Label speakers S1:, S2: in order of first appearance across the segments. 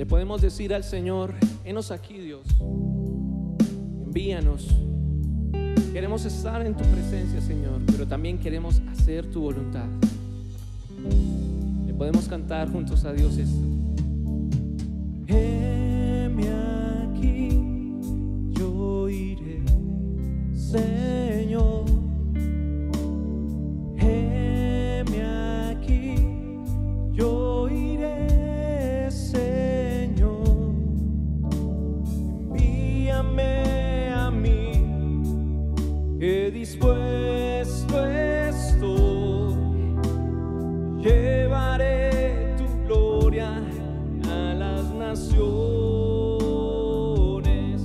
S1: Le podemos decir al Señor: henos aquí, Dios, envíanos. Queremos estar en tu presencia, Señor, pero también queremos hacer tu voluntad. Le podemos cantar juntos a Dios esto: heme aquí, yo iré, Señor. Heme aquí, yo iré, Señor. Envíame a mí, que dispuesto estoy. Llevaré tu gloria a las naciones.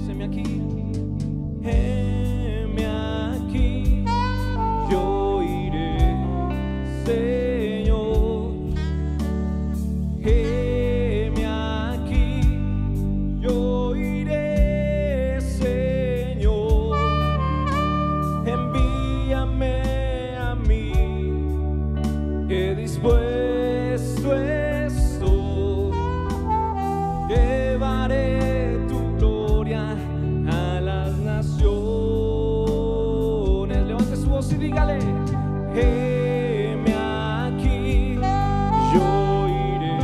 S1: Heme aquí, heme aquí, yo iré, Señor. Heme aquí, yo iré, Señor. Envíame a mí, que dispuesto estoy. Llevaré tu gloria a las naciones. Levante su voz y dígale: heme aquí, yo iré,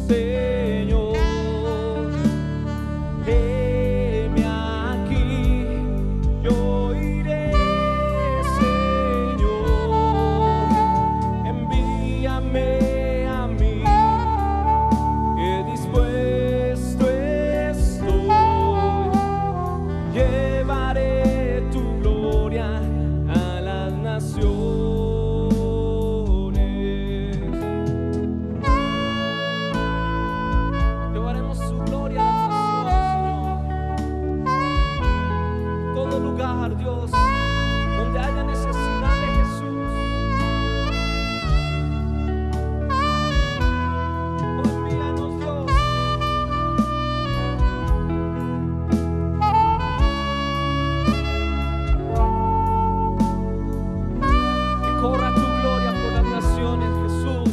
S1: Señor. Heme aquí, yo iré, Señor. Envíame a mí, que dispuesto estoy. Llevaré tu gloria a las naciones. Llevaremos su gloria a las naciones, Señor. Todo lugar, Dios, donde haya necesidad de Jesús. Oh, envíanos, Dios. Que corra tu gloria por las naciones, Jesús.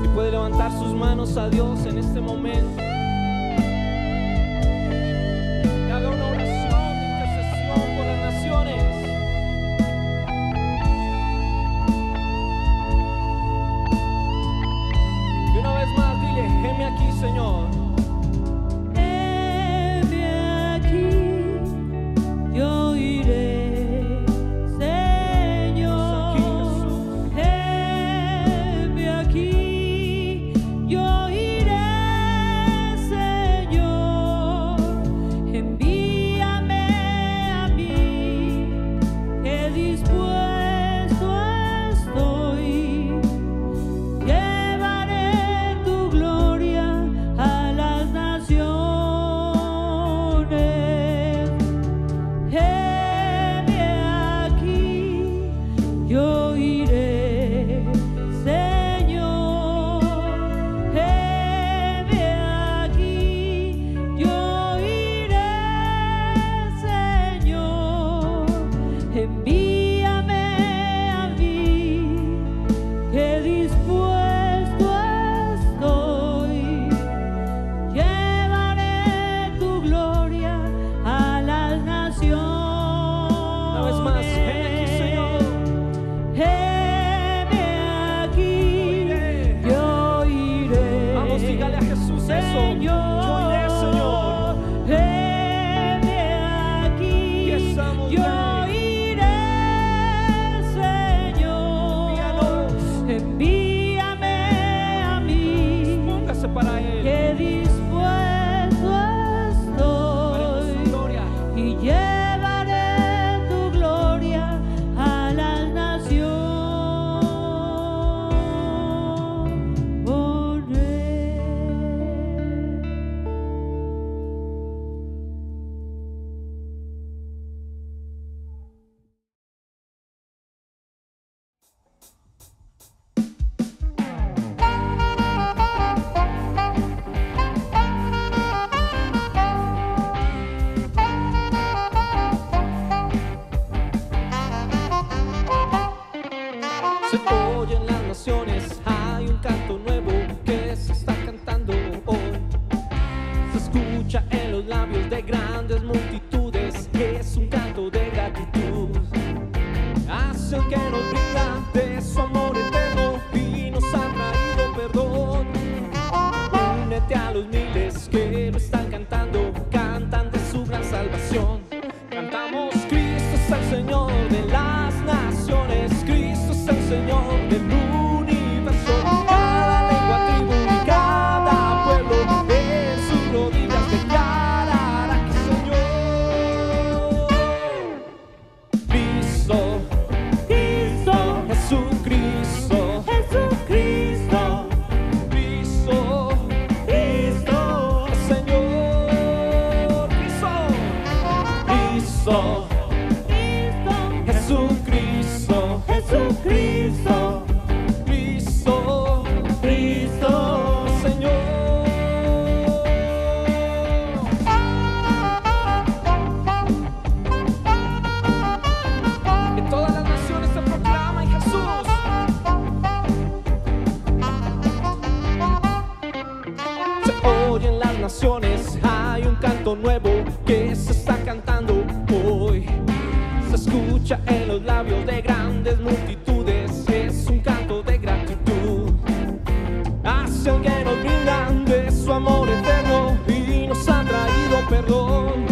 S1: Si puede levantar sus manos a Dios en este momento, y haga una oración de intercesión por las naciones. Y una vez más dile: heme aquí, Señor.
S2: Heme aquí, yo iré, Señor. Heme aquí, yo iré,
S1: nación que nos brinda de su amor eterno y nos ha traído perdón. Únete a los miles que lo están cantando, cantan de su gran salvación. Cantamos: Cristo es el Señor de las naciones, Cristo es el Señor del universo. Cada lengua, tribu y cada pueblo en sus rodillas declarará que Señor. Cristo,
S2: Cristo,
S1: Jesucristo,
S2: Jesucristo,
S1: Cristo,
S2: Cristo,
S1: el Señor. Cristo, Cristo,
S2: Cristo,
S1: Jesucristo,
S2: Jesucristo,
S1: Cristo,
S2: Cristo.
S1: Señor. Que todas las naciones te proclaman Jesús. Se oyen las naciones, hay un canto nuevo que se está cantando hoy. Se escucha en los labios de grandes multitudes, es un canto de gratitud hacia el que nos brindan de su amor eterno y nos ha traído perdón.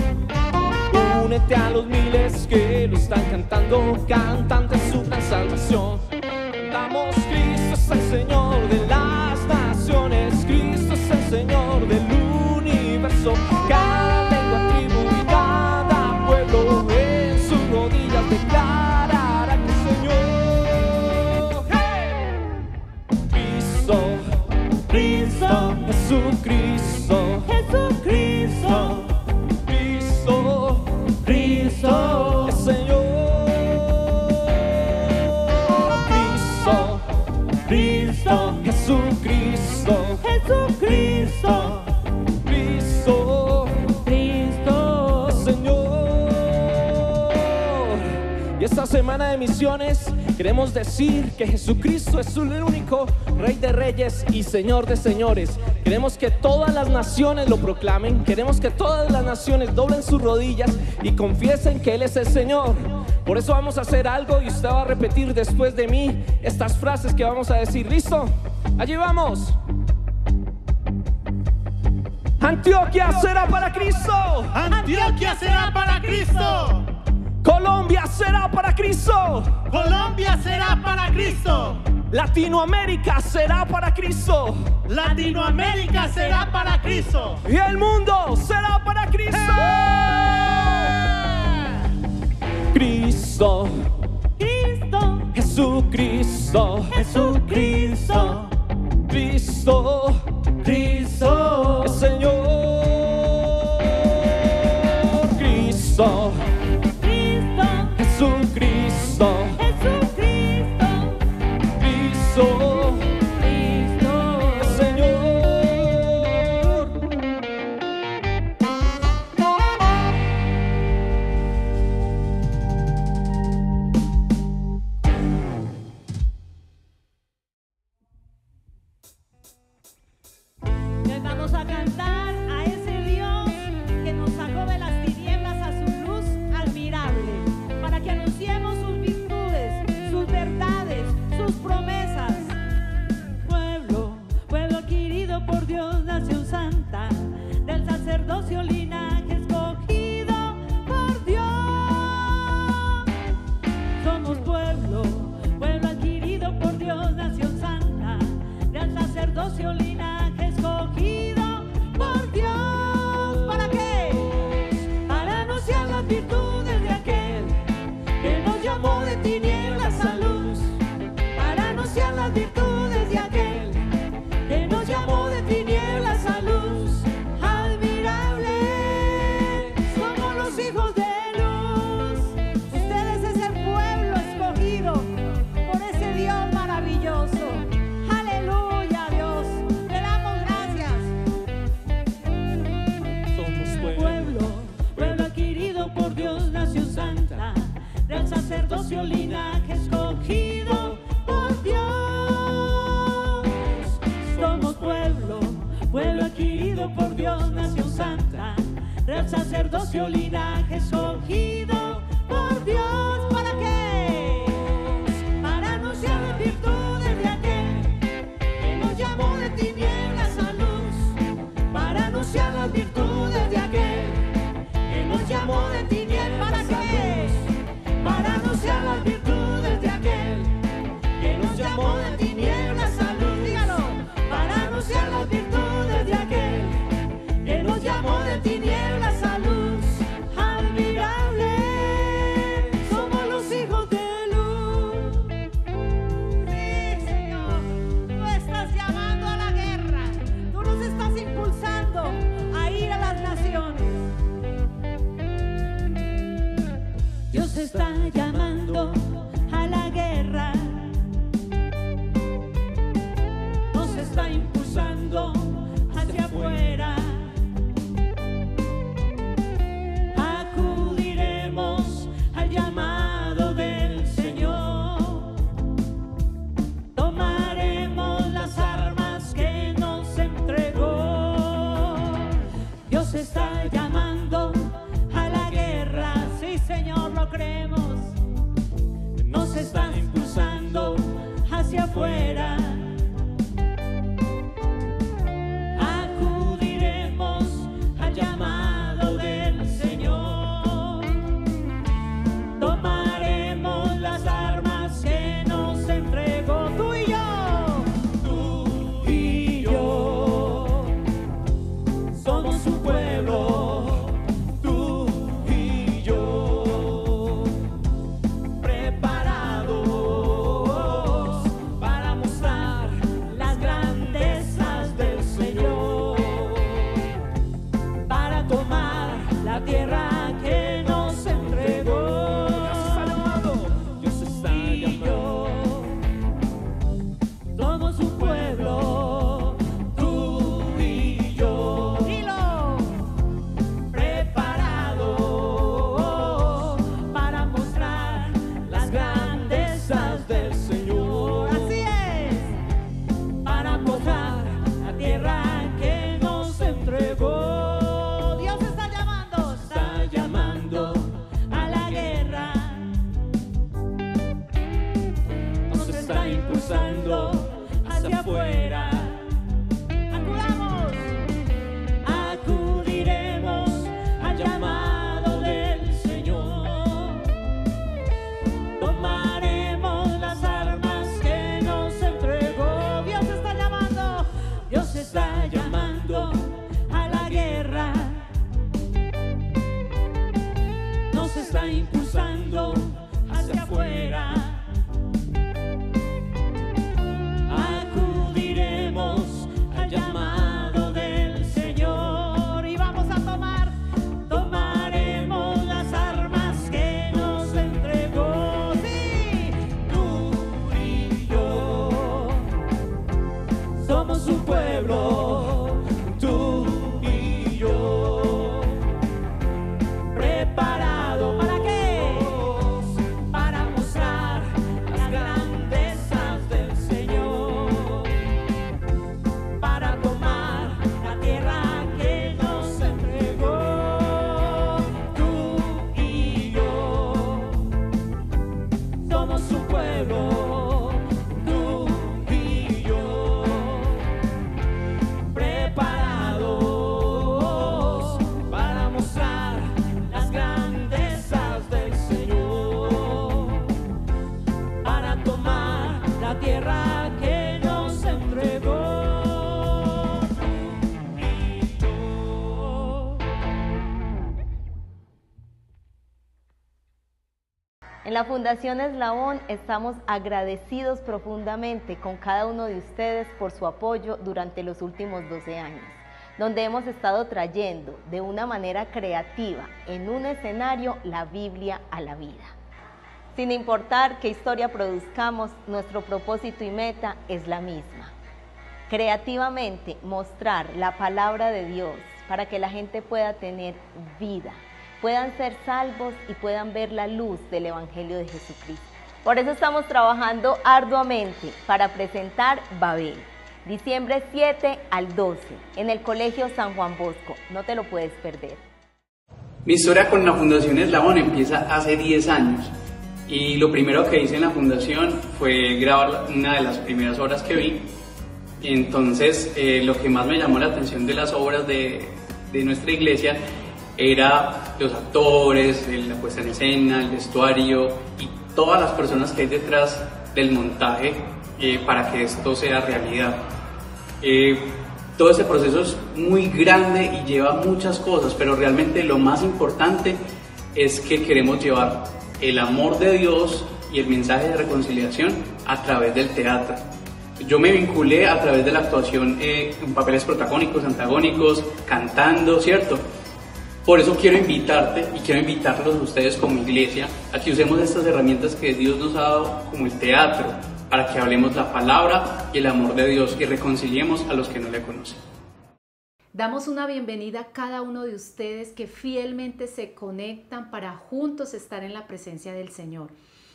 S1: Únete a los miles que lo están cantando, cantan de su gran salvación. Cantamos: Cristo es el Señor de las naciones, Cristo es el Señor del universo. Cada lengua, tribu y cada pueblo en sus rodillas declarará que Señor. ¡Hey! Cristo,
S2: Cristo,
S1: Jesucristo,
S2: Jesucristo,
S1: Cristo,
S2: Cristo,
S1: el Señor. Cristo,
S2: Cristo,
S1: Jesucristo,
S2: Jesucristo,
S1: Cristo,
S2: Cristo.
S1: el Señor. Y esta semana de misiones queremos decir que Jesucristo es el único Rey de Reyes y Señor de Señores. Queremos que todas las naciones lo proclamen. Queremos que todas las naciones doblen sus rodillas y confiesen que Él es el Señor. Por eso vamos a hacer algo y usted va a repetir después de mí estas frases que vamos a decir. ¿Listo? Allí vamos. Antioquia será para Cristo.
S3: Antioquia será para Cristo.
S1: Colombia será para Cristo.
S3: Colombia será para Cristo.
S1: Latinoamérica será para Cristo.
S3: Latinoamérica será para Cristo.
S1: Y el mundo será para Cristo. Cristo,
S2: Cristo,
S1: Jesucristo,
S2: Jesucristo,
S1: Cristo,
S2: Cristo,
S1: el Señor. Cristo,
S2: Cristo,
S1: Jesucristo,
S2: Jesucristo,
S1: Cristo,
S2: Cristo.
S1: el Señor.
S2: Les vamos a cantar a ese Dios que nos sacó de las tinieblas a su luz admirable, para que anunciemos sus virtudes, sus verdades, sus promesas. Pueblo, pueblo adquirido por Dios, nación santa, del sacerdocio linaje escogido por Dios. Somos pueblo, pueblo adquirido por Dios, nación santa, del sacerdocio linaje escogido por Dios. ¿Para qué? Para anunciar las virtudes de aquel que nos llamó de tinieblas a luz. Para anunciar las virtudes de aquel que nos llamó de tinieblas a luz. Admirable, somos los hijos de luz. Ustedes es el pueblo escogido por ese Dios maravilloso. Aleluya, Dios, te damos gracias.
S1: Somos
S2: Pueblo, pueblo adquirido por Dios, nación santa, del sacerdocio linaje escogido por Dios. Somos pueblo, pueblo adquirido por Dios, nación santa, del sacerdocio linaje escogido por Dios. ¿Para qué?
S1: está impulsando hacia afuera.
S2: Acudamos,
S1: Acudiremos al llamado del Señor. Tomaremos las armas que nos entregó.
S2: Dios está llamando,
S1: Dios está llamando a la guerra. Nos está impulsando hacia afuera. Acudiremos al llamado del Señor
S2: y vamos a tomar.
S1: Tomaremos las armas que nos entregó.
S2: Sí,
S1: Tú y yo somos un pueblo. Tú y yo preparado
S2: ¿para qué?
S1: para mostrar las grandezas del Señor, para tomar la tierra que nos entregó. Tú y yo somos un pueblo. Tú y yo preparados para mostrar las grandezas del Señor, para tomar la tierra que nos entregó. Tú y yo.
S4: En la Fundación Eslabón estamos agradecidos profundamente con cada uno de ustedes por su apoyo durante los últimos 12 años, donde hemos estado trayendo de una manera creativa en un escenario la Biblia a la vida. Sin importar qué historia produzcamos, nuestro propósito y meta es la misma: creativamente mostrar la palabra de Dios para que la gente pueda tener vida, puedan ser salvos y puedan ver la luz del Evangelio de Jesucristo. Por eso estamos trabajando arduamente para presentar Babel, diciembre 7 al 12, en el Colegio San Juan Bosco. No te lo puedes perder.
S5: Mi historia con la Fundación Eslabón empieza hace 10 años y lo primero que hice en la fundación fue grabar una de las primeras obras que vi. Entonces lo que más me llamó la atención de las obras de nuestra iglesia era los actores, la puesta en escena, el vestuario y todas las personas que hay detrás del montaje para que esto sea realidad. Todo ese proceso es muy grande y lleva muchas cosas, pero realmente lo más importante es que queremos llevar el amor de Dios y el mensaje de reconciliación a través del teatro. Yo me vinculé a través de la actuación en papeles protagónicos, antagónicos, cantando, ¿cierto? Por eso quiero invitarte y quiero invitarlos a ustedes como iglesia a que usemos estas herramientas que Dios nos ha dado como el teatro para que hablemos la palabra y el amor de Dios y reconciliemos a los que no le conocen.
S6: Damos una bienvenida a cada uno de ustedes que fielmente se conectan para juntos estar en la presencia del Señor.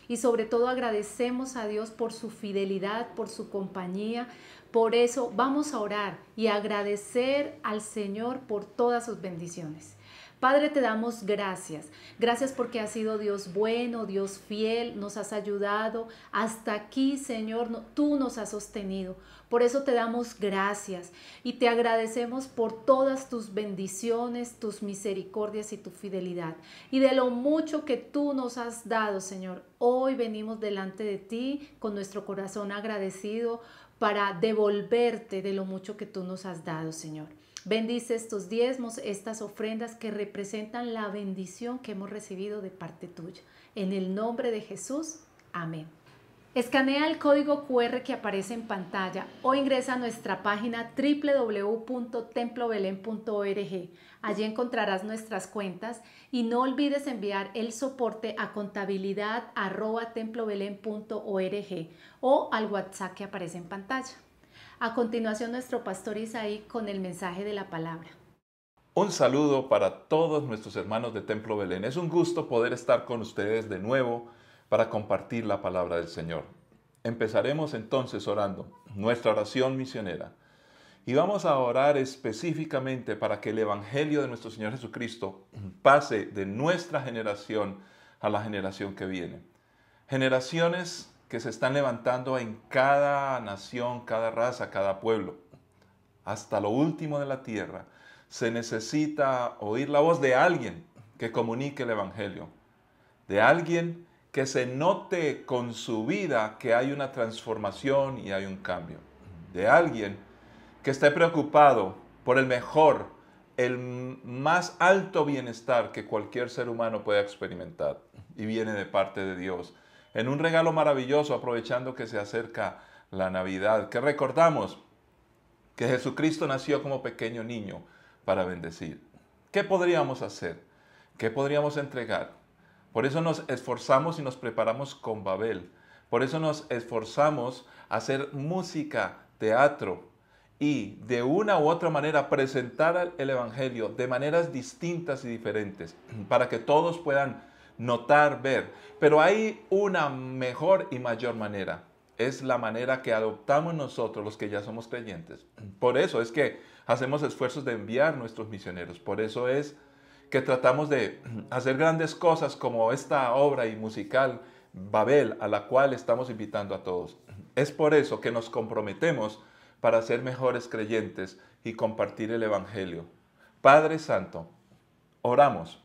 S6: Y sobre todo agradecemos a Dios por su fidelidad, por su compañía. Por eso vamos a orar y agradecer al Señor por todas sus bendiciones. Padre, te damos gracias. Gracias porque has sido Dios bueno, Dios fiel, nos has ayudado. Hasta aquí, Señor, tú nos has sostenido. Por eso te damos gracias y te agradecemos por todas tus bendiciones, tus misericordias y tu fidelidad. Y de lo mucho que tú nos has dado, Señor, hoy venimos delante de ti con nuestro corazón agradecido para devolverte de lo mucho que tú nos has dado, Señor. Bendice estos diezmos, estas ofrendas que representan la bendición que hemos recibido de parte tuya. En el nombre de Jesús, amén. Escanea el código QR que aparece en pantalla o ingresa a nuestra página www.templobelen.org. Allí encontrarás nuestras cuentas y no olvides enviar el soporte a contabilidad@templobelen.org o al WhatsApp que aparece en pantalla. A continuación, nuestro pastor Isaí con el mensaje de la palabra.
S7: Un saludo para todos nuestros hermanos de Templo Belén. Es un gusto poder estar con ustedes de nuevo para compartir la palabra del Señor. Empezaremos entonces orando nuestra oración misionera. Y vamos a orar específicamente para que el Evangelio de nuestro Señor Jesucristo pase de nuestra generación a la generación que viene. Generaciones que se están levantando en cada nación, cada raza, cada pueblo, hasta lo último de la tierra. Se necesita oír la voz de alguien que comunique el Evangelio, de alguien que se note con su vida que hay una transformación y hay un cambio, de alguien que esté preocupado por el mejor, el más alto bienestar que cualquier ser humano pueda experimentar, y viene de parte de Dios, en un regalo maravilloso, aprovechando que se acerca la Navidad, que recordamos que Jesucristo nació como pequeño niño para bendecir. ¿Qué podríamos hacer? ¿Qué podríamos entregar? Por eso nos esforzamos y nos preparamos con Babel. Por eso nos esforzamos a hacer música, teatro y de una u otra manera presentar el Evangelio de maneras distintas y diferentes para que todos puedan notar, ver. Pero hay una mejor y mayor manera. Es la manera que adoptamos nosotros los que ya somos creyentes. Por eso es que hacemos esfuerzos de enviar nuestros misioneros. Por eso es que tratamos de hacer grandes cosas como esta obra y musical Babel, a la cual estamos invitando a todos. Es por eso que nos comprometemos para ser mejores creyentes y compartir el Evangelio. Padre Santo, oramos.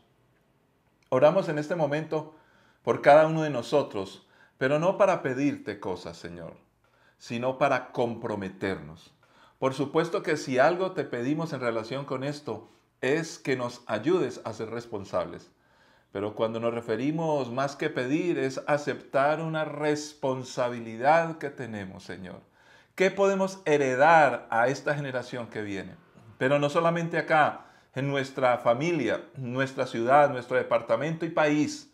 S7: Oramos en este momento por cada uno de nosotros, pero no para pedirte cosas, Señor, sino para comprometernos. Por supuesto que si algo te pedimos en relación con esto, es que nos ayudes a ser responsables. Pero cuando nos referimos más que pedir, es aceptar una responsabilidad que tenemos, Señor. ¿Qué podemos heredar a esta generación que viene? Pero no solamente acá, en nuestra familia, nuestra ciudad, nuestro departamento y país,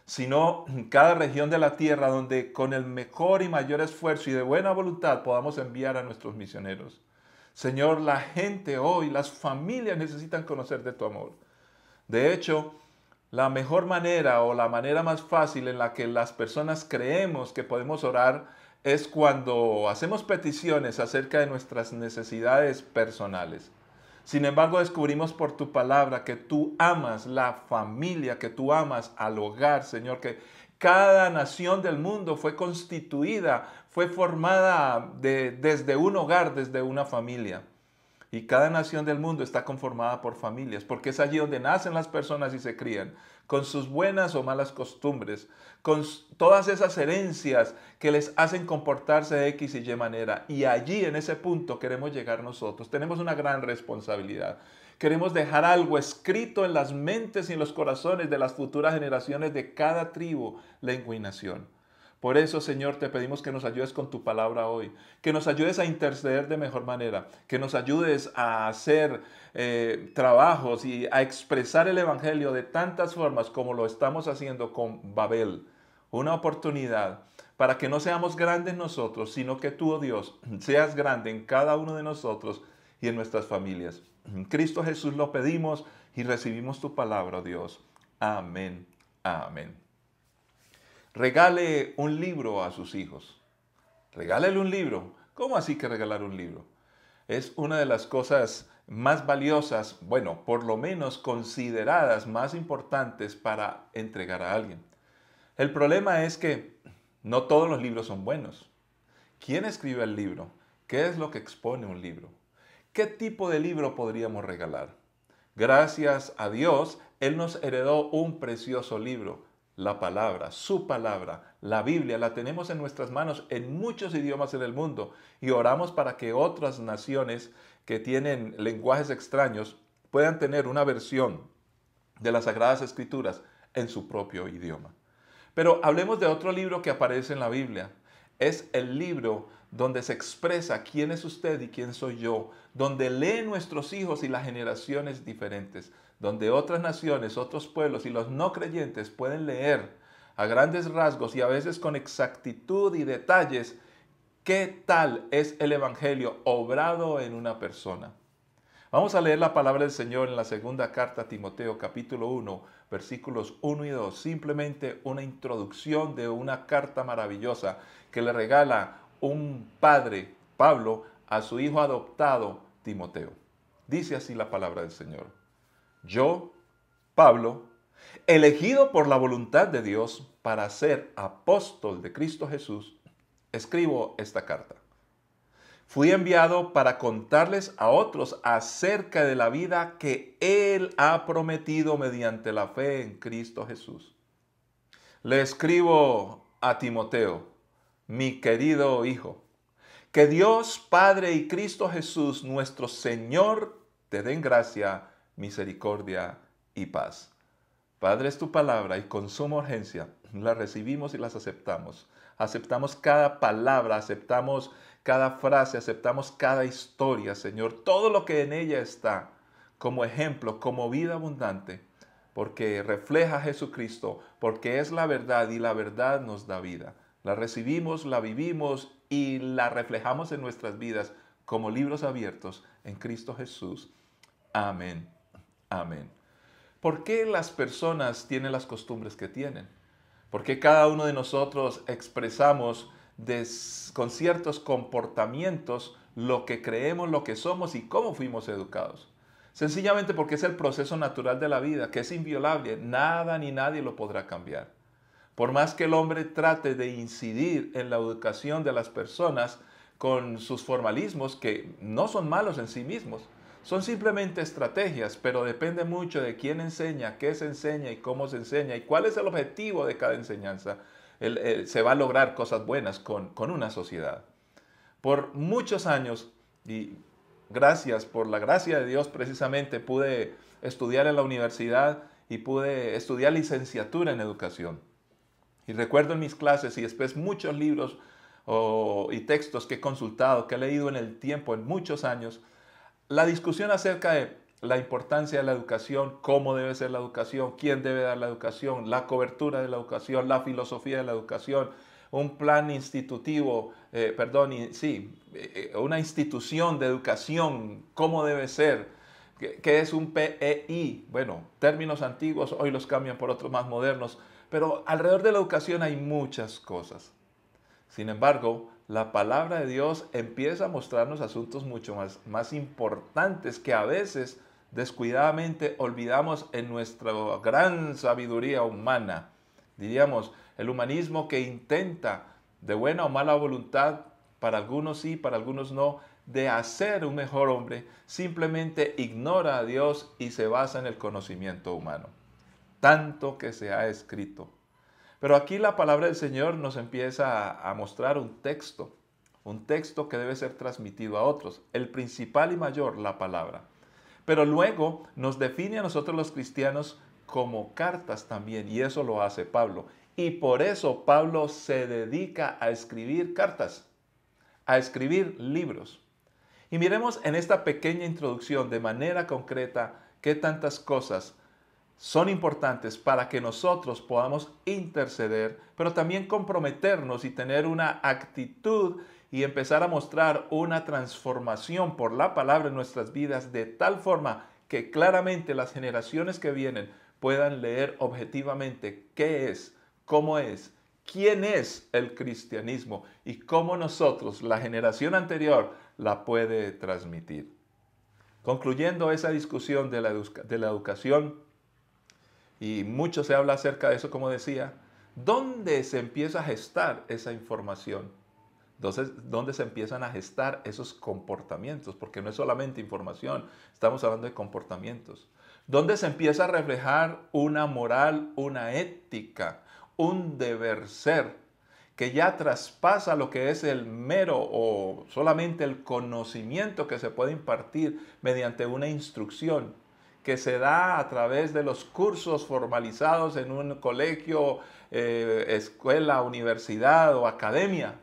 S7: sino en cada región de la tierra donde con el mejor y mayor esfuerzo y de buena voluntad podamos enviar a nuestros misioneros. Señor, la gente hoy, las familias necesitan conocer de tu amor. De hecho, la mejor manera o la manera más fácil en la que las personas creemos que podemos orar es cuando hacemos peticiones acerca de nuestras necesidades personales. Sin embargo, descubrimos por tu palabra que tú amas la familia, que tú amas al hogar, Señor, que cada nación del mundo fue constituida, fue formada desde un hogar, desde una familia. Y cada nación del mundo está conformada por familias, porque es allí donde nacen las personas y se crían, con sus buenas o malas costumbres, con todas esas herencias que les hacen comportarse de X y Y manera. Y allí, en ese punto, queremos llegar nosotros. Tenemos una gran responsabilidad. Queremos dejar algo escrito en las mentes y en los corazones de las futuras generaciones de cada tribu, lengua y nación. Por eso, Señor, te pedimos que nos ayudes con tu palabra hoy, que nos ayudes a interceder de mejor manera, que nos ayudes a hacer trabajos y a expresar el Evangelio de tantas formas como lo estamos haciendo con Babel. Una oportunidad para que no seamos grandes nosotros, sino que tú, oh Dios, seas grande en cada uno de nosotros y en nuestras familias. En Cristo Jesús lo pedimos y recibimos tu palabra, oh Dios. Amén. Amén. Regale un libro a sus hijos. Regálele un libro. ¿Cómo así que regalar un libro? Es una de las cosas más valiosas, bueno, por lo menos consideradas más importantes para entregar a alguien. El problema es que no todos los libros son buenos. ¿Quién escribe el libro? ¿Qué es lo que expone un libro? ¿Qué tipo de libro podríamos regalar? Gracias a Dios, Él nos heredó un precioso libro. La palabra, su palabra, la Biblia, la tenemos en nuestras manos en muchos idiomas en el mundo y oramos para que otras naciones que tienen lenguajes extraños puedan tener una versión de las Sagradas Escrituras en su propio idioma. Pero hablemos de otro libro que aparece en la Biblia. Es el libro donde se expresa quién es usted y quién soy yo, donde leen nuestros hijos y las generaciones diferentes, donde otras naciones, otros pueblos y los no creyentes pueden leer a grandes rasgos y a veces con exactitud y detalles qué tal es el Evangelio obrado en una persona. Vamos a leer la palabra del Señor en la segunda carta a Timoteo, capítulo 1, versículos 1 y 2. Simplemente una introducción de una carta maravillosa que le regala un padre, Pablo, a su hijo adoptado, Timoteo. Dice así la palabra del Señor. Yo, Pablo, elegido por la voluntad de Dios para ser apóstol de Cristo Jesús, escribo esta carta. Fui enviado para contarles a otros acerca de la vida que Él ha prometido mediante la fe en Cristo Jesús. Le escribo a Timoteo, mi querido hijo, que Dios Padre y Cristo Jesús, nuestro Señor, te den gracia, misericordia y paz. Padre, es tu palabra y con suma urgencia la recibimos y las aceptamos. Aceptamos cada palabra, aceptamos cada frase, aceptamos cada historia, Señor. Todo lo que en ella está como ejemplo, como vida abundante, porque refleja a Jesucristo, porque es la verdad y la verdad nos da vida. La recibimos, la vivimos y la reflejamos en nuestras vidas como libros abiertos en Cristo Jesús. Amén. Amén. ¿Por qué las personas tienen las costumbres que tienen? ¿Por qué cada uno de nosotros expresamos con ciertos comportamientos lo que creemos, lo que somos y cómo fuimos educados? Sencillamente porque es el proceso natural de la vida, que es inviolable. Nada ni nadie lo podrá cambiar. Por más que el hombre trate de incidir en la educación de las personas con sus formalismos, que no son malos en sí mismos, son simplemente estrategias, pero depende mucho de quién enseña, qué se enseña y cómo se enseña y cuál es el objetivo de cada enseñanza. Se va a lograr cosas buenas con una sociedad. Por muchos años, y gracias, por la gracia de Dios precisamente, pude estudiar en la universidad y pude estudiar licenciatura en educación. Y recuerdo en mis clases y después muchos libros y textos que he consultado, que he leído en el tiempo, en muchos años, la discusión acerca de la importancia de la educación, cómo debe ser la educación, quién debe dar la educación, la cobertura de la educación, la filosofía de la educación, un plan institutivo, una institución de educación, cómo debe ser, qué es un PEI. Bueno, términos antiguos hoy los cambian por otros más modernos, pero alrededor de la educación hay muchas cosas. Sin embargo, la palabra de Dios empieza a mostrarnos asuntos mucho más importantes que a veces descuidadamente olvidamos en nuestra gran sabiduría humana. Diríamos, el humanismo que intenta, de buena o mala voluntad, para algunos sí, para algunos no, de hacer un mejor hombre, simplemente ignora a Dios y se basa en el conocimiento humano. Tanto que se ha escrito. Pero aquí la palabra del Señor nos empieza a mostrar un texto que debe ser transmitido a otros. El principal y mayor, la palabra. Pero luego nos define a nosotros los cristianos como cartas también, y eso lo hace Pablo. Y por eso Pablo se dedica a escribir cartas, a escribir libros. Y miremos en esta pequeña introducción de manera concreta qué tantas cosas son importantes para que nosotros podamos interceder, pero también comprometernos y tener una actitud y empezar a mostrar una transformación por la palabra en nuestras vidas de tal forma que claramente las generaciones que vienen puedan leer objetivamente qué es, cómo es, quién es el cristianismo y cómo nosotros, la generación anterior, la puede transmitir. Concluyendo esa discusión de la educación, y mucho se habla acerca de eso, como decía, ¿dónde se empieza a gestar esa información? Entonces, ¿dónde se empiezan a gestar esos comportamientos? Porque no es solamente información, estamos hablando de comportamientos. ¿Dónde se empieza a reflejar una moral, una ética, un deber ser, que ya traspasa lo que es el mero o solamente el conocimiento que se puede impartir mediante una instrucción, que se da a través de los cursos formalizados en un colegio, escuela, universidad o academia?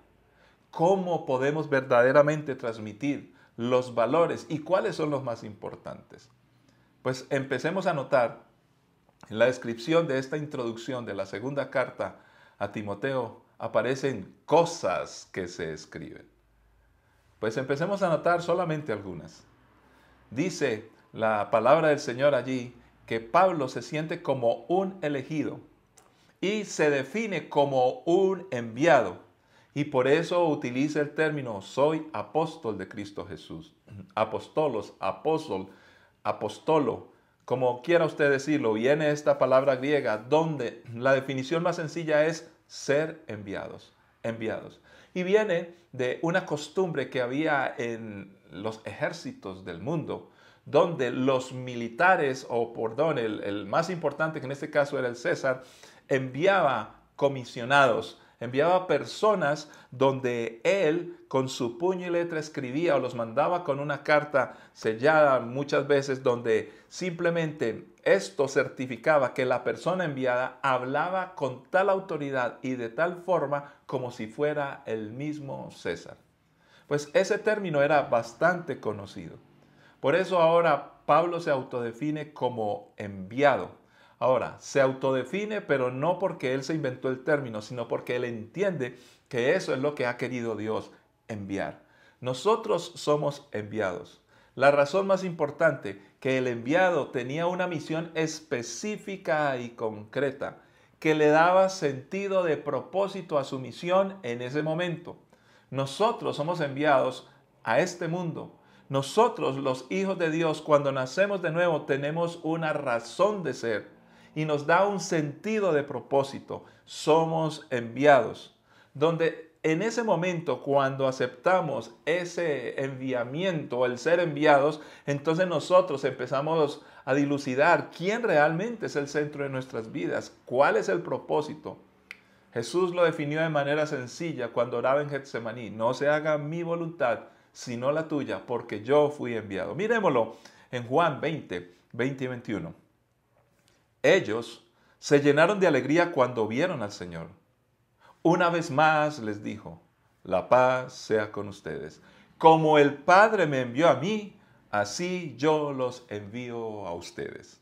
S7: ¿Cómo podemos verdaderamente transmitir los valores y cuáles son los más importantes? Pues empecemos a notar en la descripción de esta introducción de la segunda carta a Timoteo, aparecen cosas que se escriben. Pues empecemos a notar solamente algunas. Dice la palabra del Señor allí que Pablo se siente como un elegido y se define como un enviado, y por eso utiliza el término soy apóstol de Cristo Jesús. Apóstolos, apostolo, como quiera usted decirlo, viene esta palabra griega donde la definición más sencilla es ser enviados. Y viene de una costumbre que había en los ejércitos del mundo, donde los militares, el más importante, que en este caso era el César, enviaba comisionados, enviaba personas donde él con su puño y letra escribía o los mandaba con una carta sellada muchas veces, donde simplemente esto certificaba que la persona enviada hablaba con tal autoridad y de tal forma como si fuera el mismo César. Pues ese término era bastante conocido. Por eso ahora Pablo se autodefine como enviado. Ahora, se autodefine, pero no porque él se inventó el término, sino porque él entiende que eso es lo que ha querido Dios, enviar. Nosotros somos enviados. La razón más importante, que el enviado tenía una misión específica y concreta, que le daba sentido de propósito a su misión en ese momento. Nosotros somos enviados a este mundo. Nosotros, los hijos de Dios, cuando nacemos de nuevo, tenemos una razón de ser y nos da un sentido de propósito. Somos enviados. Donde en ese momento, cuando aceptamos ese enviamiento, el ser enviados, entonces nosotros empezamos a dilucidar quién realmente es el centro de nuestras vidas, cuál es el propósito. Jesús lo definió de manera sencilla cuando oraba en Getsemaní: no se haga mi voluntad, sino la tuya, porque yo fui enviado. Miremoslo en Juan 20 y 21. Ellos se llenaron de alegría cuando vieron al Señor. Una vez más les dijo: la paz sea con ustedes. Como el Padre me envió a mí, así yo los envío a ustedes.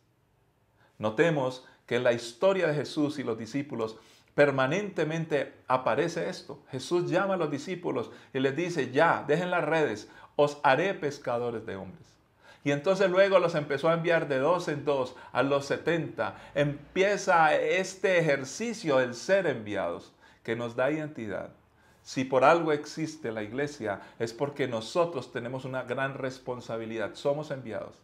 S7: Notemos que en la historia de Jesús y los discípulos permanentemente aparece esto. Jesús llama a los discípulos y les dice: ya, dejen las redes, os haré pescadores de hombres. Y entonces luego los empezó a enviar de 2 en 2, a los 70. Empieza este ejercicio del ser enviados, que nos da identidad. Si por algo existe la iglesia, es porque nosotros tenemos una gran responsabilidad. Somos enviados.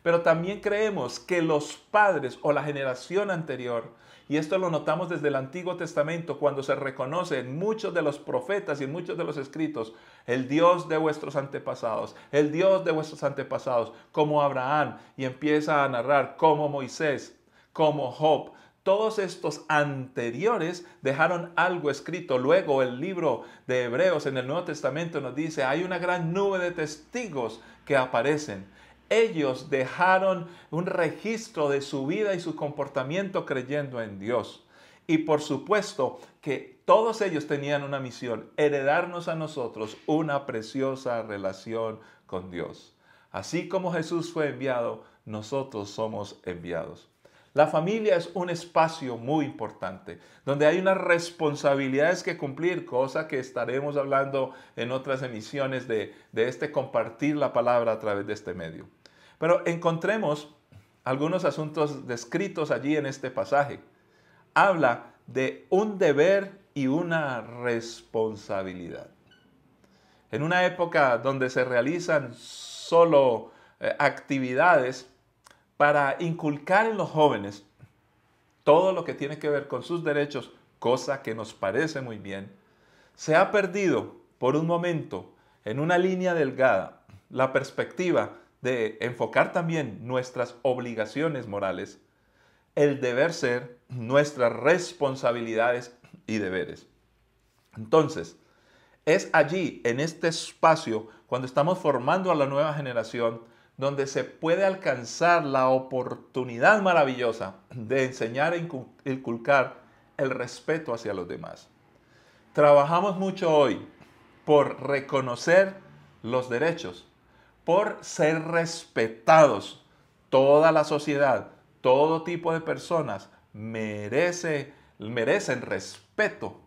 S7: Pero también creemos que los padres o la generación anterior, y esto lo notamos desde el Antiguo Testamento, cuando se reconoce en muchos de los profetas y en muchos de los escritos, el Dios de vuestros antepasados, el Dios de vuestros antepasados, como Abraham, y empieza a narrar como Moisés, como Job. Todos estos anteriores dejaron algo escrito. Luego el libro de Hebreos en el Nuevo Testamento nos dice: hay una gran nube de testigos que aparecen. Ellos dejaron un registro de su vida y su comportamiento creyendo en Dios. Y por supuesto que todos ellos tenían una misión: heredarnos a nosotros una preciosa relación con Dios. Así como Jesús fue enviado, nosotros somos enviados. La familia es un espacio muy importante, donde hay unas responsabilidades que cumplir, cosa que estaremos hablando en otras emisiones de este compartir la palabra a través de este medio. Pero encontremos algunos asuntos descritos allí en este pasaje. Habla de un deber y una responsabilidad. En una época donde se realizan solo actividades para inculcar en los jóvenes todo lo que tiene que ver con sus derechos, cosa que nos parece muy bien, se ha perdido por un momento, en una línea delgada, la perspectiva de enfocar también nuestras obligaciones morales, el deber ser, nuestras responsabilidades y deberes. Entonces, es allí, en este espacio, cuando estamos formando a la nueva generación, donde se puede alcanzar la oportunidad maravillosa de enseñar e inculcar el respeto hacia los demás. Trabajamos mucho hoy por reconocer los derechos, por ser respetados. Toda la sociedad, todo tipo de personas merecen respeto.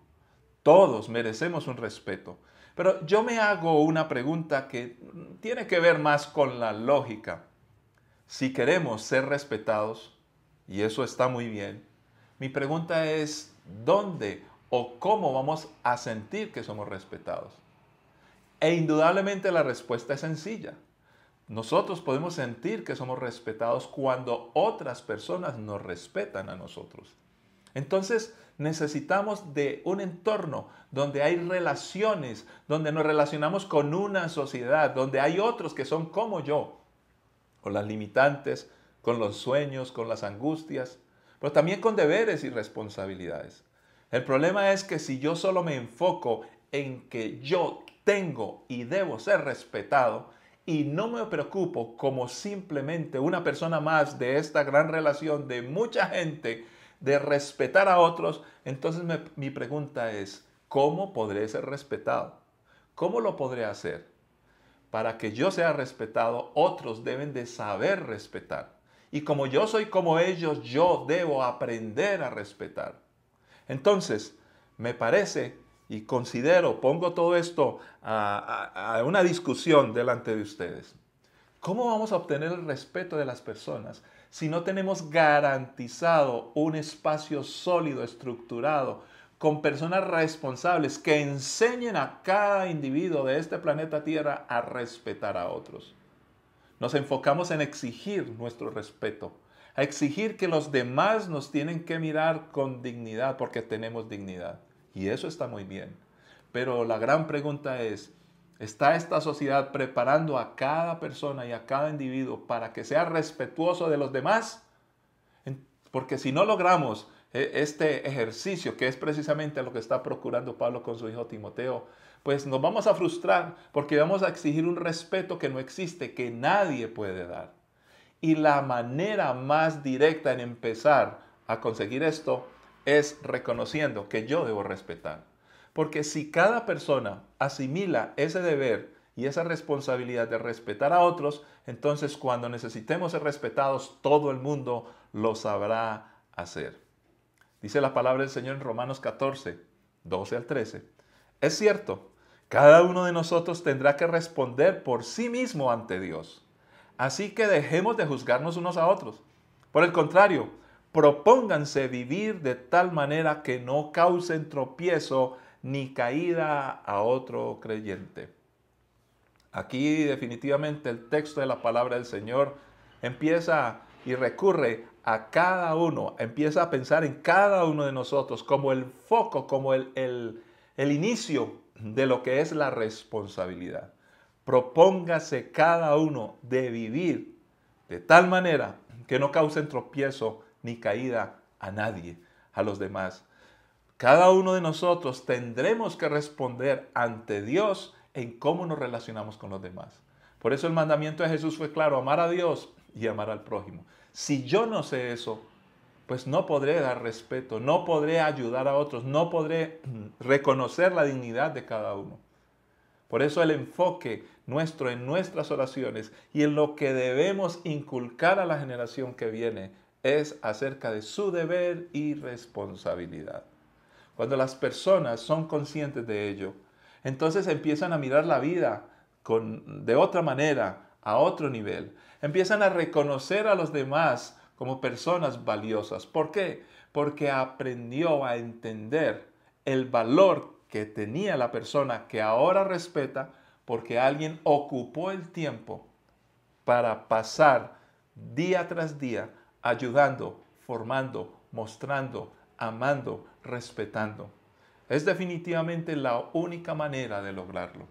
S7: Todos merecemos un respeto. Pero yo me hago una pregunta que tiene que ver más con la lógica. Si queremos ser respetados, y eso está muy bien, mi pregunta es: ¿dónde o cómo vamos a sentir que somos respetados? E indudablemente la respuesta es sencilla. Nosotros podemos sentir que somos respetados cuando otras personas nos respetan a nosotros. Entonces, necesitamos de un entorno donde hay relaciones, donde nos relacionamos con una sociedad, donde hay otros que son como yo, con las limitantes, con los sueños, con las angustias, pero también con deberes y responsabilidades. El problema es que si yo solo me enfoco en que yo tengo y debo ser respetado y no me preocupo como simplemente una persona más de esta gran relación de mucha gente, de respetar a otros, entonces mi pregunta es, ¿cómo podré ser respetado? ¿Cómo lo podré hacer? Para que yo sea respetado, otros deben de saber respetar. Y como yo soy como ellos, yo debo aprender a respetar. Entonces, me parece y considero, pongo todo esto a una discusión delante de ustedes. ¿Cómo vamos a obtener el respeto de las personas si no tenemos garantizado un espacio sólido, estructurado, con personas responsables que enseñen a cada individuo de este planeta Tierra a respetar a otros? Nos enfocamos en exigir nuestro respeto, a exigir que los demás nos tienen que mirar con dignidad porque tenemos dignidad. Y eso está muy bien. Pero la gran pregunta es, ¿está esta sociedad preparando a cada persona y a cada individuo para que sea respetuoso de los demás? Porque si no logramos este ejercicio, que es precisamente lo que está procurando Pablo con su hijo Timoteo, pues nos vamos a frustrar porque vamos a exigir un respeto que no existe, que nadie puede dar. Y la manera más directa en empezar a conseguir esto es reconociendo que yo debo respetar. Porque si cada persona asimila ese deber y esa responsabilidad de respetar a otros, entonces cuando necesitemos ser respetados, todo el mundo lo sabrá hacer. Dice la palabra del Señor en Romanos 14, 12 al 13. Es cierto, cada uno de nosotros tendrá que responder por sí mismo ante Dios. Así que dejemos de juzgarnos unos a otros. Por el contrario, propónganse vivir de tal manera que no causen tropiezo ni caída a otro creyente. Aquí definitivamente el texto de la palabra del Señor empieza y recurre a cada uno, empieza a pensar en cada uno de nosotros como el foco, como el inicio de lo que es la responsabilidad. Propóngase cada uno de vivir de tal manera que no causen tropiezo ni caída a nadie, a los demás. Cada uno de nosotros tendremos que responder ante Dios en cómo nos relacionamos con los demás. Por eso el mandamiento de Jesús fue claro, amar a Dios y amar al prójimo. Si yo no sé eso, pues no podré dar respeto, no podré ayudar a otros, no podré reconocer la dignidad de cada uno. Por eso el enfoque nuestro en nuestras oraciones y en lo que debemos inculcar a la generación que viene es acerca de su deber y responsabilidad. Cuando las personas son conscientes de ello, entonces empiezan a mirar la vida de otra manera, a otro nivel. Empiezan a reconocer a los demás como personas valiosas. ¿Por qué? Porque aprendió a entender el valor que tenía la persona que ahora respeta, porque alguien ocupó el tiempo para pasar día tras día ayudando, formando, mostrando, amando, respetando. Es definitivamente la única manera de lograrlo.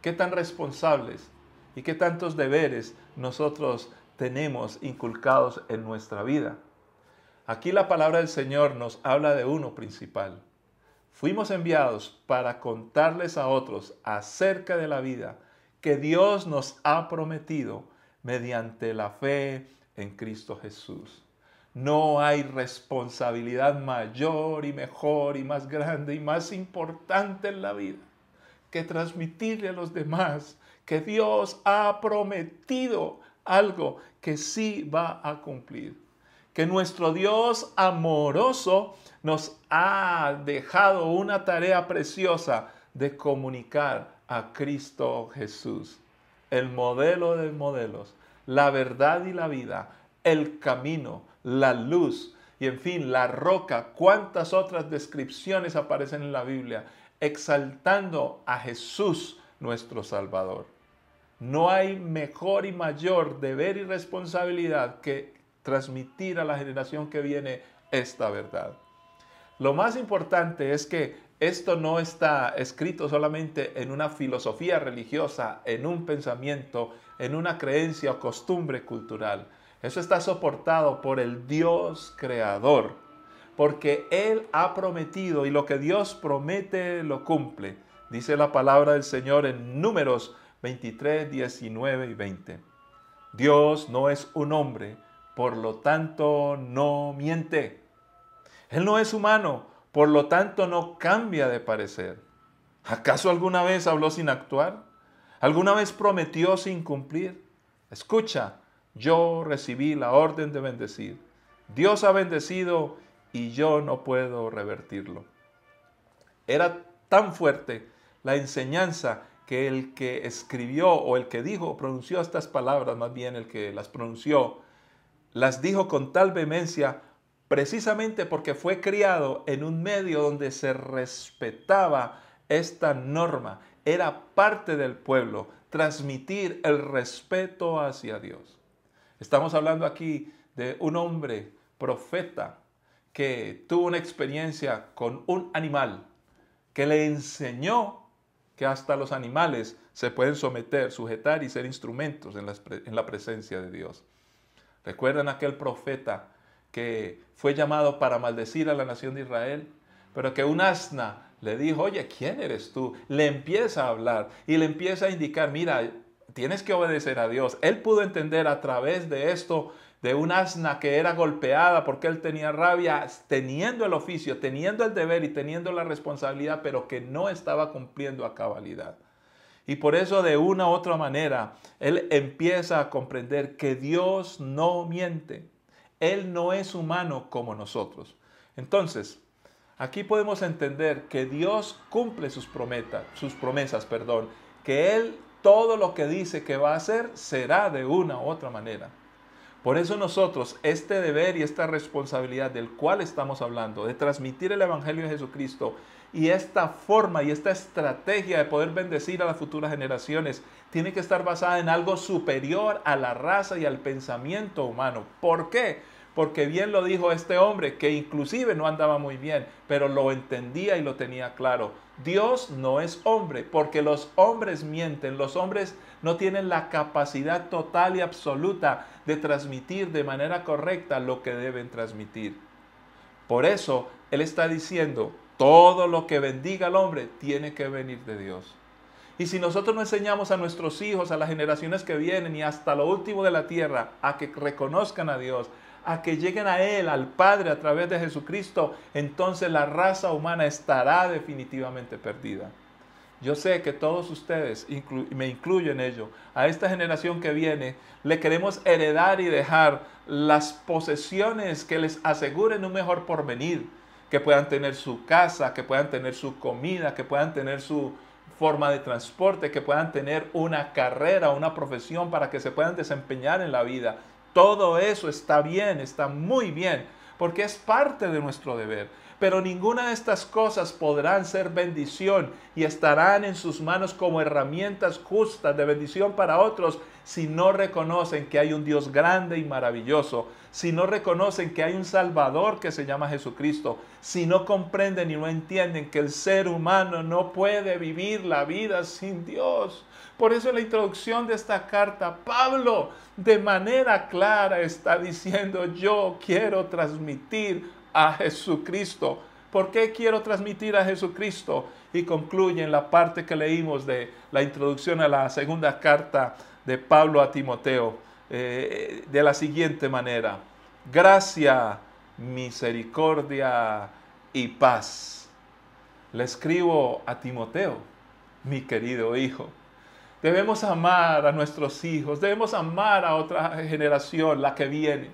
S7: ¿Qué tan responsables y qué tantos deberes nosotros tenemos inculcados en nuestra vida? Aquí la palabra del Señor nos habla de uno principal. Fuimos enviados para contarles a otros acerca de la vida que Dios nos ha prometido mediante la fe en Cristo Jesús. No hay responsabilidad mayor y mejor y más grande y más importante en la vida que transmitirle a los demás que Dios ha prometido algo que sí va a cumplir. Que nuestro Dios amoroso nos ha dejado una tarea preciosa de comunicar a Cristo Jesús, el modelo de modelos, la verdad y la vida, el camino, la luz y en fin, la roca. Cuántas otras descripciones aparecen en la Biblia exaltando a Jesús nuestro Salvador. No hay mejor y mayor deber y responsabilidad que transmitir a la generación que viene esta verdad. Lo más importante es que esto no está escrito solamente en una filosofía religiosa, en un pensamiento, en una creencia o costumbre cultural. Eso está soportado por el Dios creador, porque Él ha prometido y lo que Dios promete lo cumple. Dice la palabra del Señor en Números 23, 19 y 20. Dios no es un hombre, por lo tanto no miente. Él no es humano, por lo tanto no cambia de parecer. ¿Acaso alguna vez habló sin actuar? ¿Alguna vez prometió sin cumplir? Escucha, yo recibí la orden de bendecir. Dios ha bendecido y yo no puedo revertirlo. Era tan fuerte la enseñanza que el que escribió o el que dijo, pronunció estas palabras, más bien el que las pronunció, las dijo con tal vehemencia precisamente porque fue criado en un medio donde se respetaba esta norma. Era parte del pueblo, transmitir el respeto hacia Dios. Estamos hablando aquí de un hombre profeta que tuvo una experiencia con un animal, que le enseñó que hasta los animales se pueden someter, sujetar y ser instrumentos en la presencia de Dios. ¿Recuerdan aquel profeta que fue llamado para maldecir a la nación de Israel? Pero que un asna le dijo, oye, ¿quién eres tú? Le empieza a hablar y le empieza a indicar, mira, tienes que obedecer a Dios. Él pudo entender a través de esto, de un asna que era golpeada porque él tenía rabia, teniendo el oficio, teniendo el deber y teniendo la responsabilidad, pero que no estaba cumpliendo a cabalidad. Y por eso de una u otra manera, él empieza a comprender que Dios no miente. Él no es humano como nosotros. Entonces, aquí podemos entender que Dios cumple sus promesas, que Él todo lo que dice que va a hacer será de una u otra manera. Por eso nosotros, este deber y esta responsabilidad del cual estamos hablando, de transmitir el Evangelio de Jesucristo y esta forma y esta estrategia de poder bendecir a las futuras generaciones, tiene que estar basada en algo superior a la raza y al pensamiento humano. ¿Por qué? Porque bien lo dijo este hombre, que inclusive no andaba muy bien, pero lo entendía y lo tenía claro. Dios no es hombre, porque los hombres mienten, los hombres no tienen la capacidad total y absoluta de transmitir de manera correcta lo que deben transmitir. Por eso, Él está diciendo, todo lo que bendiga al hombre tiene que venir de Dios. Y si nosotros no enseñamos a nuestros hijos, a las generaciones que vienen y hasta lo último de la tierra, a que reconozcan a Dios, a que lleguen a Él, al Padre, a través de Jesucristo, entonces la raza humana estará definitivamente perdida. Yo sé que todos ustedes, me incluyo en ello, a esta generación que viene, le queremos heredar y dejar las posesiones que les aseguren un mejor porvenir, que puedan tener su casa, que puedan tener su comida, que puedan tener su forma de transporte, que puedan tener una carrera, una profesión para que se puedan desempeñar en la vida. Todo eso está bien, está muy bien, porque es parte de nuestro deber. Pero ninguna de estas cosas podrán ser bendición y estarán en sus manos como herramientas justas de bendición para otros si no reconocen que hay un Dios grande y maravilloso, si no reconocen que hay un Salvador que se llama Jesucristo, si no comprenden y no entienden que el ser humano no puede vivir la vida sin Dios. Por eso en la introducción de esta carta, Pablo de manera clara está diciendo, yo quiero transmitir a Jesucristo. ¿Por qué quiero transmitir a Jesucristo? Y concluye en la parte que leímos de la introducción a la segunda carta de Pablo a Timoteo, de la siguiente manera: gracia, misericordia y paz. Le escribo a Timoteo, mi querido hijo. Debemos amar a nuestros hijos, debemos amar a otra generación, la que viene.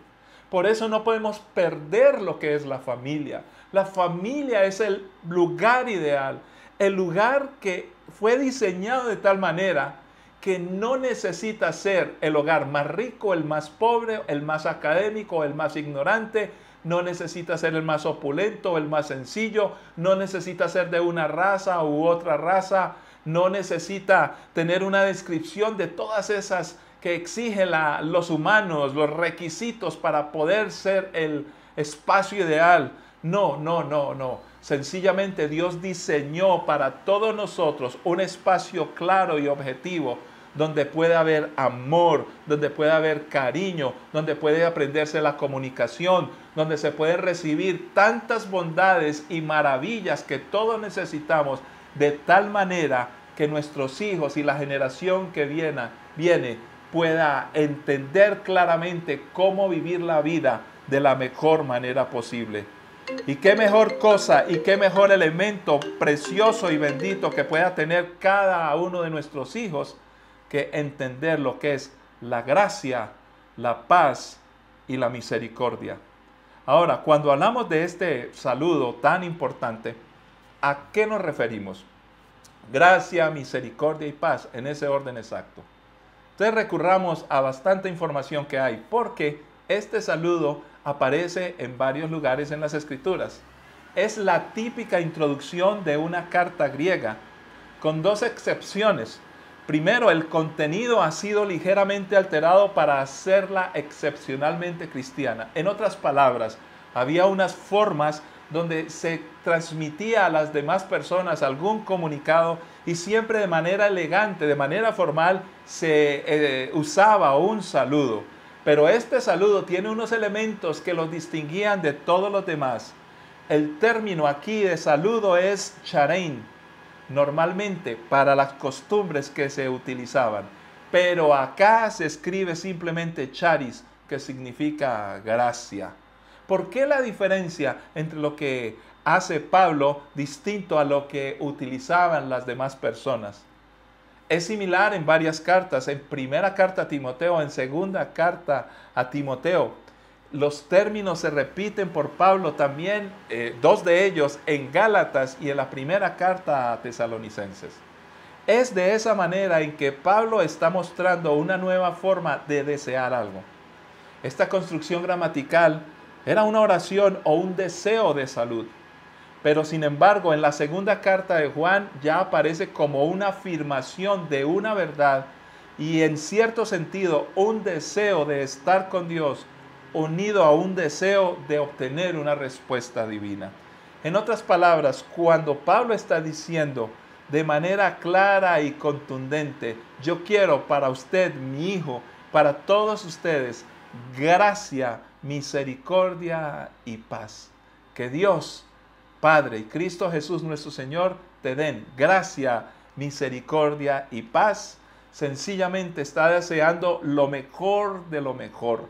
S7: Por eso no podemos perder lo que es la familia. La familia es el lugar ideal, el lugar que fue diseñado de tal manera que no necesita ser el hogar más rico, el más pobre, el más académico, el más ignorante. No necesita ser el más opulento, el más sencillo. No necesita ser de una raza u otra raza. No necesita tener una descripción de todas esas que exigen los humanos, los requisitos para poder ser el espacio ideal. No, no, no, no. Sencillamente Dios diseñó para todos nosotros un espacio claro y objetivo donde puede haber amor, donde puede haber cariño, donde puede aprenderse la comunicación, donde se pueden recibir tantas bondades y maravillas que todos necesitamos, de tal manera que nuestros hijos y la generación que viene pueda entender claramente cómo vivir la vida de la mejor manera posible. Y qué mejor cosa y qué mejor elemento precioso y bendito que pueda tener cada uno de nuestros hijos que entender lo que es la gracia, la paz y la misericordia. Ahora, cuando hablamos de este saludo tan importante, ¿a qué nos referimos? Gracia, misericordia y paz, en ese orden exacto. Entonces recurramos a bastante información que hay, porque este saludo aparece en varios lugares en las Escrituras. Es la típica introducción de una carta griega, con dos excepciones. Primero, el contenido ha sido ligeramente alterado para hacerla excepcionalmente cristiana. En otras palabras, había unas formas donde se transmitía a las demás personas algún comunicado y siempre de manera elegante, de manera formal, se usaba un saludo. Pero este saludo tiene unos elementos que los distinguían de todos los demás. El término aquí de saludo es charein, normalmente para las costumbres que se utilizaban. Pero acá se escribe simplemente charis, que significa gracia. ¿Por qué la diferencia entre lo que hace Pablo distinto a lo que utilizaban las demás personas? Es similar en varias cartas, en primera carta a Timoteo, en segunda carta a Timoteo. Los términos se repiten por Pablo también, dos de ellos en Gálatas y en la primera carta a Tesalonicenses. Es de esa manera en que Pablo está mostrando una nueva forma de desear algo. Esta construcción gramatical era una oración o un deseo de salud. Pero sin embargo, en la segunda carta de Juan ya aparece como una afirmación de una verdad y en cierto sentido un deseo de estar con Dios unido a un deseo de obtener una respuesta divina. En otras palabras, cuando Pablo está diciendo de manera clara y contundente, yo quiero para usted, mi hijo, para todos ustedes, gracia, misericordia y paz. Que Dios Padre y Cristo Jesús nuestro Señor te den gracia, misericordia y paz. Sencillamente está deseando lo mejor de lo mejor.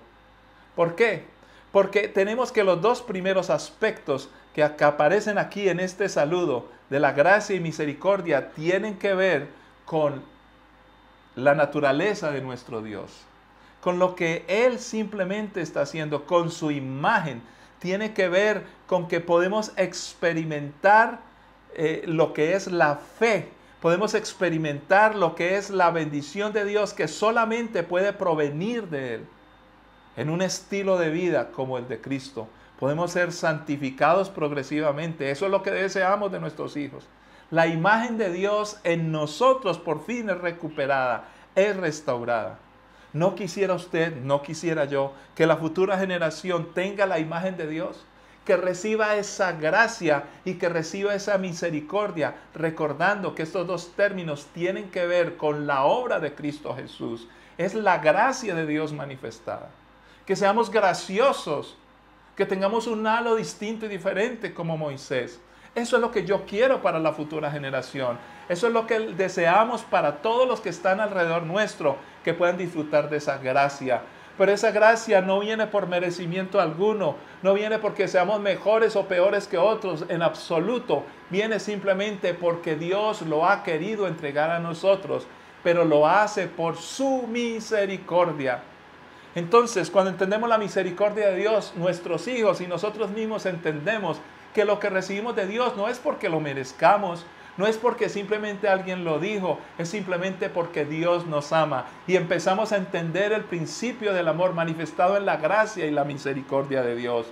S7: ¿Por qué? Porque tenemos que los dos primeros aspectos que aparecen aquí en este saludo de la gracia y misericordia tienen que ver con la naturaleza de nuestro Dios, con lo que Él simplemente está haciendo, con su imagen. Tiene que ver con que podemos experimentar lo que es la fe. Podemos experimentar lo que es la bendición de Dios que solamente puede provenir de Él. En un estilo de vida como el de Cristo, podemos ser santificados progresivamente. Eso es lo que deseamos de nuestros hijos. La imagen de Dios en nosotros por fin es recuperada, es restaurada. ¿No quisiera usted, no quisiera yo, que la futura generación tenga la imagen de Dios? Que reciba esa gracia y que reciba esa misericordia, recordando que estos dos términos tienen que ver con la obra de Cristo Jesús. Es la gracia de Dios manifestada. Que seamos graciosos, que tengamos un halo distinto y diferente como Moisés. Eso es lo que yo quiero para la futura generación. Eso es lo que deseamos para todos los que están alrededor nuestro, que puedan disfrutar de esa gracia. Pero esa gracia no viene por merecimiento alguno, no viene porque seamos mejores o peores que otros, en absoluto. Viene simplemente porque Dios lo ha querido entregar a nosotros, pero lo hace por su misericordia. Entonces, cuando entendemos la misericordia de Dios, nuestros hijos y nosotros mismos entendemos que lo que recibimos de Dios no es porque lo merezcamos, no es porque simplemente alguien lo dijo, es simplemente porque Dios nos ama. Y empezamos a entender el principio del amor manifestado en la gracia y la misericordia de Dios.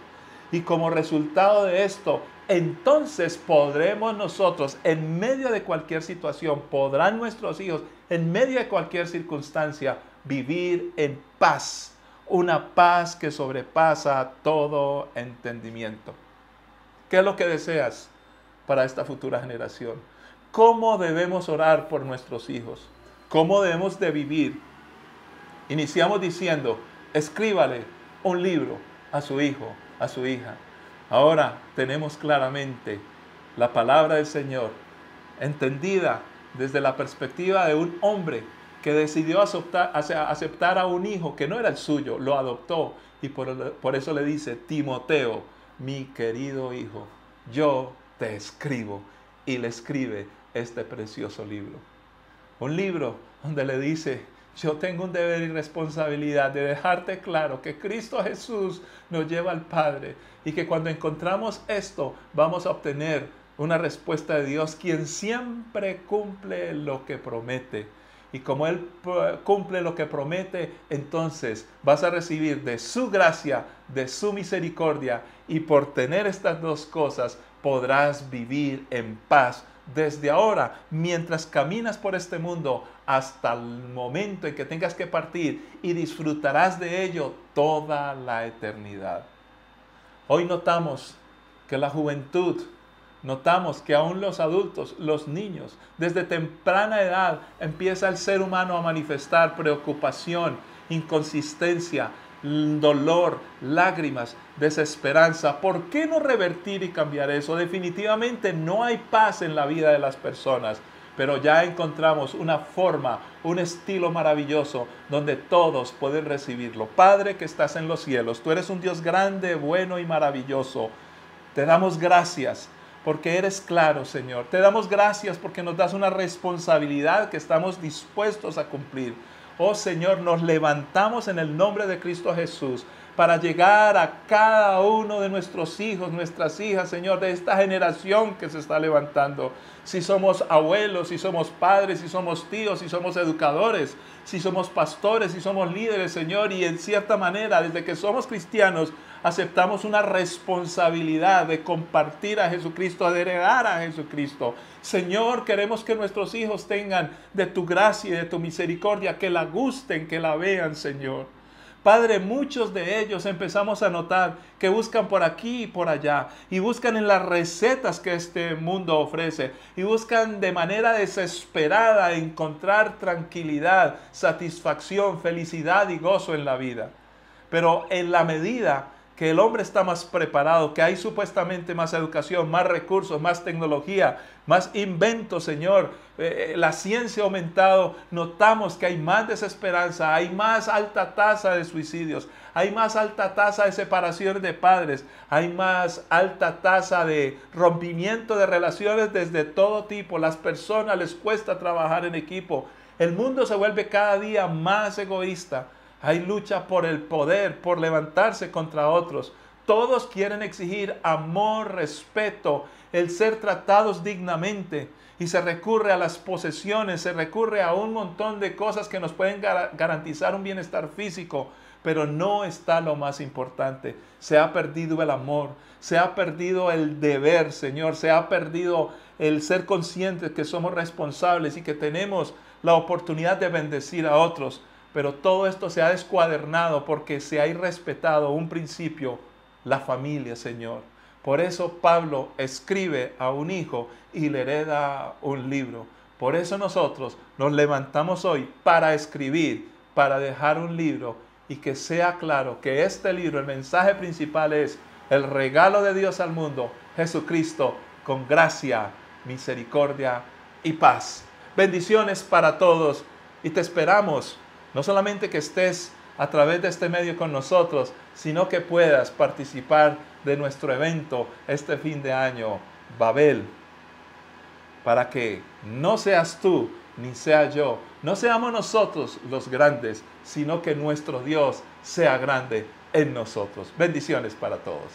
S7: Y como resultado de esto, entonces podremos nosotros, en medio de cualquier situación, podrán nuestros hijos, en medio de cualquier circunstancia, vivir en paz. Una paz que sobrepasa todo entendimiento. ¿Qué es lo que deseas para esta futura generación? ¿Cómo debemos orar por nuestros hijos? ¿Cómo debemos de vivir? Iniciamos diciendo, escríbale un libro a su hijo, a su hija. Ahora tenemos claramente la palabra del Señor, entendida desde la perspectiva de un hombre que decidió aceptar a un hijo que no era el suyo, lo adoptó, y por eso le dice, Timoteo, mi querido hijo, yo te escribo, y le escribe este precioso libro. Un libro donde le dice, yo tengo un deber y responsabilidad de dejarte claro que Cristo Jesús nos lleva al Padre, y que cuando encontramos esto vamos a obtener una respuesta de Dios, quien siempre cumple lo que promete. Y como Él cumple lo que promete, entonces vas a recibir de su gracia, de su misericordia, y por tener estas dos cosas podrás vivir en paz desde ahora, mientras caminas por este mundo, hasta el momento en que tengas que partir, y disfrutarás de ello toda la eternidad. Hoy notamos que la juventud, notamos que aún los adultos, los niños, desde temprana edad empieza el ser humano a manifestar preocupación, inconsistencia, dolor, lágrimas, desesperanza. ¿Por qué no revertir y cambiar eso? Definitivamente no hay paz en la vida de las personas, pero ya encontramos una forma, un estilo maravilloso donde todos pueden recibirlo. Padre que estás en los cielos, tú eres un Dios grande, bueno y maravilloso. Te damos gracias porque eres claro, Señor. Te damos gracias porque nos das una responsabilidad que estamos dispuestos a cumplir. Oh Señor, nos levantamos en el nombre de Cristo Jesús para llegar a cada uno de nuestros hijos, nuestras hijas, Señor, de esta generación que se está levantando. Si somos abuelos, si somos padres, si somos tíos, si somos educadores, si somos pastores, si somos líderes, Señor, y en cierta manera, desde que somos cristianos, aceptamos una responsabilidad de compartir a Jesucristo, de heredar a Jesucristo. Señor, queremos que nuestros hijos tengan de tu gracia y de tu misericordia, que la gusten, que la vean, Señor. Padre, muchos de ellos empezamos a notar que buscan por aquí y por allá, y buscan en las recetas que este mundo ofrece, y buscan de manera desesperada encontrar tranquilidad, satisfacción, felicidad y gozo en la vida. Pero en la medida que el hombre está más preparado, que hay supuestamente más educación, más recursos, más tecnología, más inventos, Señor, la ciencia ha aumentado, notamos que hay más desesperanza, hay más alta tasa de suicidios, hay más alta tasa de separación de padres, hay más alta tasa de rompimiento de relaciones desde todo tipo. Las personas les cuesta trabajar en equipo, el mundo se vuelve cada día más egoísta. Hay lucha por el poder, por levantarse contra otros. Todos quieren exigir amor, respeto, el ser tratados dignamente. Y se recurre a las posesiones, se recurre a un montón de cosas que nos pueden garantizar un bienestar físico. Pero no está lo más importante. Se ha perdido el amor, se ha perdido el deber, Señor. Se ha perdido el ser conscientes que somos responsables y que tenemos la oportunidad de bendecir a otros. Pero todo esto se ha descuadernado porque se ha irrespetado un principio, la familia, Señor. Por eso Pablo escribe a un hijo y le hereda un libro. Por eso nosotros nos levantamos hoy para escribir, para dejar un libro, y que sea claro que este libro, el mensaje principal es el regalo de Dios al mundo, Jesucristo, con gracia, misericordia y paz. Bendiciones para todos, y te esperamos. No solamente que estés a través de este medio con nosotros, sino que puedas participar de nuestro evento este fin de año, Babel, para que no seas tú ni sea yo, no seamos nosotros los grandes, sino que nuestro Dios sea grande en nosotros. Bendiciones para todos.